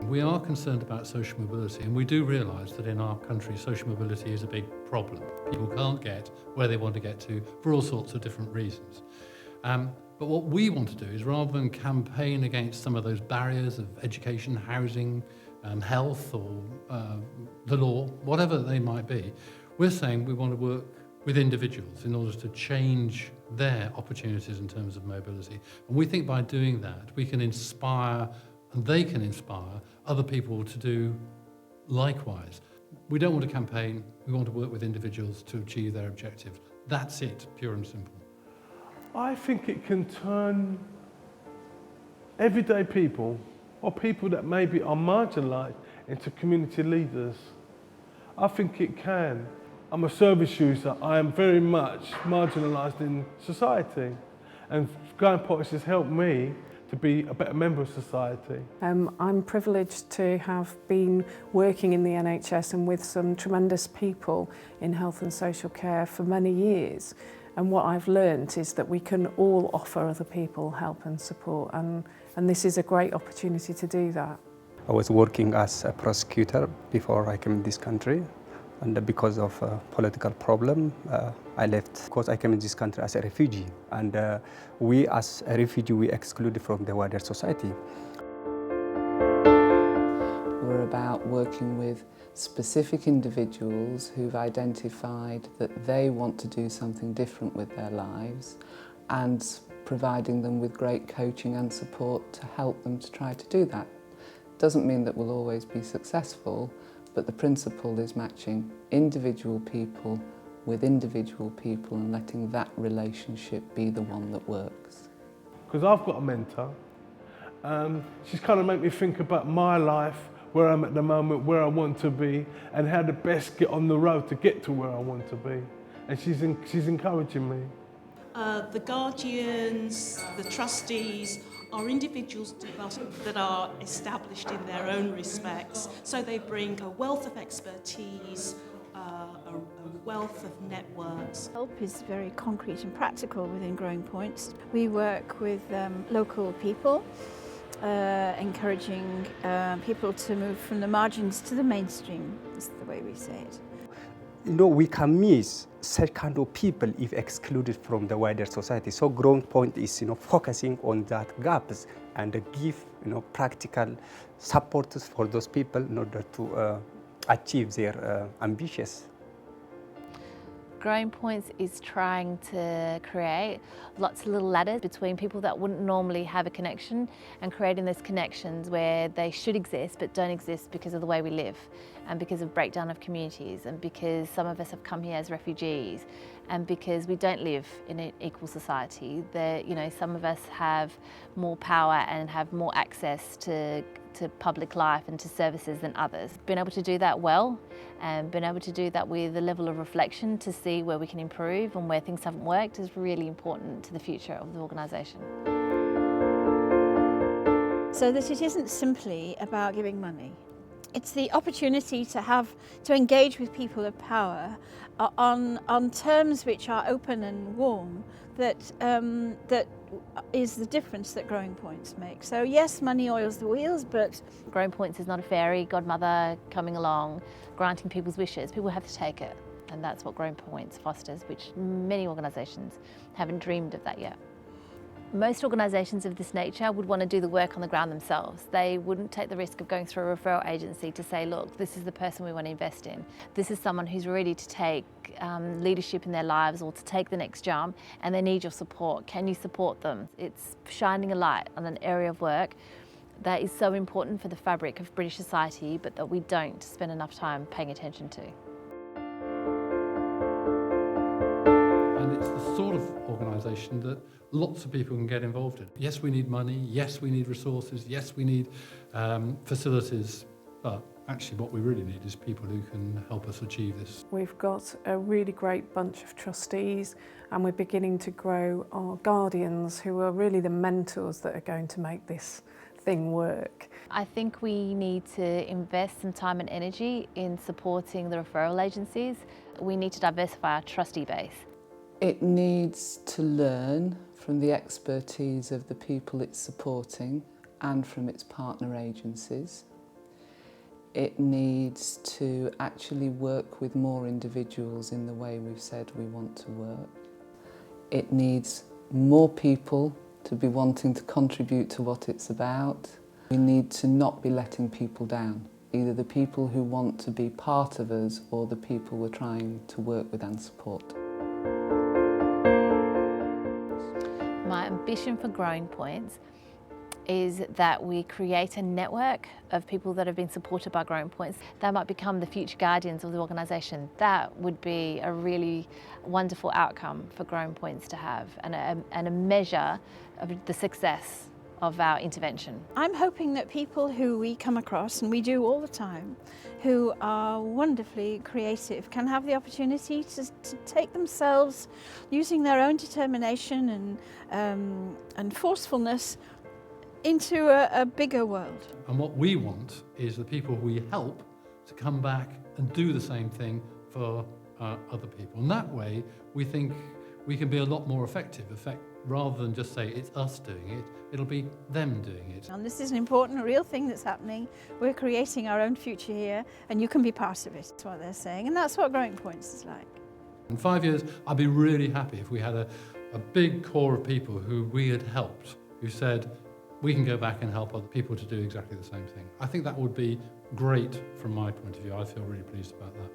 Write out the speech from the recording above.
We are concerned about social mobility, and we do realise that in our country social mobility is a big problem. People can't get where they want to get to for all sorts of different reasons. But what we want to do is, rather than campaign against some of those barriers of education, housing, health, or the law, whatever they might be, we're saying we want to work with individuals in order to change their opportunities in terms of mobility. And we think by doing that, we can inspire, and they can inspire other people to do likewise. We don't want to campaign, we want to work with individuals to achieve their objectives. That's it, pure and simple. I think it can turn everyday people, or people that maybe are marginalised, into community leaders. I think it can. I'm a service user. I am very much marginalised in society, and Growing Points has helped me to be a better member of society. I'm privileged to have been working in the NHS and with some tremendous people in health and social care for many years. And what I've learnt is that we can all offer other people help and support, and this is a great opportunity to do that. I was working as a prosecutor before I came to this country, and because of a political problem, I left. Because I came in this country as a refugee, and we as a refugee, we excluded from the wider society. We're about working with specific individuals who've identified that they want to do something different with their lives, and providing them with great coaching and support to help them to try to do that. Doesn't mean that we'll always be successful, but the principle is matching individual people with individual people and letting that relationship be the one that works. Because I've got a mentor. She's kind of made me think about my life, where I'm at the moment, where I want to be, and how to best get on the road to get to where I want to be. And she's encouraging me. The guardians, the trustees, are individuals that are established in their own respects, so they bring a wealth of expertise, a wealth of networks. Help is very concrete and practical within Growing Points. We work with local people, encouraging people to move from the margins to the mainstream, is the way we say it. You know, we can miss such kind of people if excluded from the wider society. So Growing Point is, focusing on that gaps and give, practical support for those people in order to achieve their ambitions. Growing Points is trying to create lots of little ladders between people that wouldn't normally have a connection, and creating those connections where they should exist but don't exist because of the way we live, and because of breakdown of communities, and because some of us have come here as refugees, and because we don't live in an equal society. Some of us have more power and have more access to public life and to services than others. Being able to do that well, and being able to do that with a level of reflection to see where we can improve and where things haven't worked is really important to the future of the organisation. So that it isn't simply about giving money. It's the opportunity to engage with people of power on terms which are open and warm, that is the difference that Growing Points make. So yes, money oils the wheels, but Growing Points is not a fairy godmother coming along, granting people's wishes. People have to take it, and that's what Growing Points fosters, which many organisations haven't dreamed of that yet. Most organisations of this nature would want to do the work on the ground themselves. They wouldn't take the risk of going through a referral agency to say, look, this is the person we want to invest in. This is someone who's ready to take leadership in their lives or to take the next jump, and they need your support. Can you support them? It's shining a light on an area of work that is so important for the fabric of British society, but that we don't spend enough time paying attention to. And it's the sort of organisation that lots of people can get involved in. Yes, we need money. Yes, we need resources. Yes, we need facilities. But actually what we really need is people who can help us achieve this. We've got a really great bunch of trustees, and we're beginning to grow our guardians, who are really the mentors that are going to make this thing work. I think we need to invest some time and energy in supporting the referral agencies. We need to diversify our trustee base. It needs to learn from the expertise of the people it's supporting and from its partner agencies. It needs to actually work with more individuals in the way we've said we want to work. It needs more people to be wanting to contribute to what it's about. We need to not be letting people down, either the people who want to be part of us or the people we're trying to work with and support. My ambition for Growing Points is that we create a network of people that have been supported by Growing Points. They might become the future guardians of the organisation. That would be a really wonderful outcome for Growing Points to have, and a measure of the success of our intervention. I'm hoping that people who we come across, and we do all the time, who are wonderfully creative can have the opportunity to take themselves, using their own determination and forcefulness, into a bigger world. And what we want is the people we help to come back and do the same thing for other people. And that way, we think we can be a lot more effective. Rather than just say it's us doing it, it'll be them doing it. And this is an important, real thing that's happening. We're creating our own future here, and you can be part of it. That's what they're saying, and that's what Growing Points is like. In 5 years, I'd be really happy if we had a big core of people who we had helped, who said, we can go back and help other people to do exactly the same thing. I think that would be great from my point of view. I feel really pleased about that.